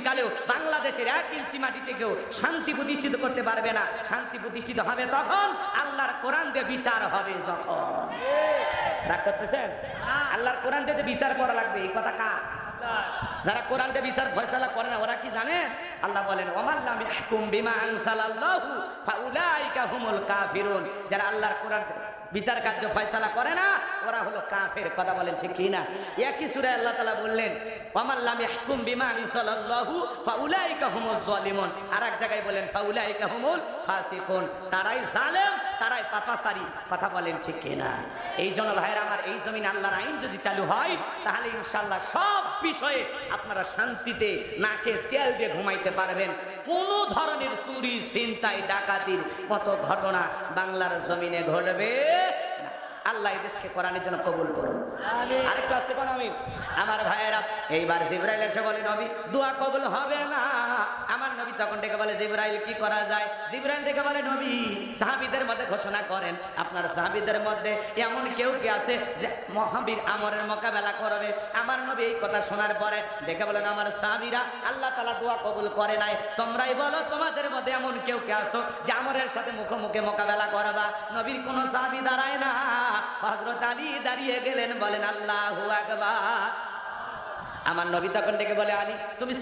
কালেও বাংলাদেশের 1 ইঞ্চি মাটিতে কেউ শান্তি প্রতিষ্ঠিত করতে পারবে না। শান্তি প্রতিষ্ঠিত হবে তখন আল্লাহর কোরআন দিয়ে বিচার হবে যখন। রাগ করতেছেন? আল্লাহর কোরআন দিয়ে বিচার করা লাগবে, এই কথা কার? যারা কোরআন দিয়ে বিচার ফয়সালা করে না ওরা কি জানে? আল্লাহ বলেন ওয়ামান লাম ইয়াহকুম বিমা আনসালাল্লাহু ফাউলাইকা হুমুল কাফিরুন। যারা আল্লাহর কোরআন বিচার কার্য ফয়সালা করে না ওরা হলো কাফের। কথা বলেন ঠিক কি না? একই সূরায় আল্লাহ তাআলা বললেন ওয়ামান লাম ইয়াহকুম বিমা আনসালাল্লাহু ফাউলাইকা হুমুজ জালিমুন। আরেক জায়গায় বলেন ফাউলাইকা হুমুল ফাসিকুন। তারাই জালেম, তারাই পাপাচারী। কথা বলেন ঠিক কি না? এই জন্য ভাইরা আমার, এই জমিনে আল্লাহর আইন যদি চালু হয় তাহলে ইনশাআল্লাহ সব বিষয়ে আপনারা শান্তিতে নাকে তেল দিয়ে ঘুমাইতে পারবেন। কোনো ধরনের চুরি, ছিনতাই, ডাকাতির মতো ঘটনা বাংলার জমিনে ঘটবে না। আল্লাহ এই দেশকে কোরআনের জন্য কবুল করুন। আরেকটু আসতে কোন আমি আমার ভাইয়েরা, এইবার জিবরাইল এসে বলে নবী দোয়া কবুল হবে না। আমার নবী তখন ডেকে বলে জিবরাইল কি করা যায়? জিবরাইল ডেকে বলে নবী সাহাবীদের মধ্যে ঘোষণা করেন আপনার সাহাবীদের মধ্যে এমন কেউ কি আছে যে মহাবীর আমরের মোকাবেলা করবে? আমার নবী এই কথা শোনার পরে ডেকে বলেন আমার সাহাবীরা আল্লাহ তাআলা দোয়া কবুল করে নাই, তোমরাই বলো তোমাদের মধ্যে এমন কেউ কি আছো যে আমরের সাথে মুখোমুখি মোকাবেলা করবা? নবীর কোন সাহাবী দাঁড়ায় না। হযরত আলী দাঁড়িয়ে গেলেন, বলেন আল্লাহু আকবার। আমার নবী তখন ডেকে বলে আলী তুমি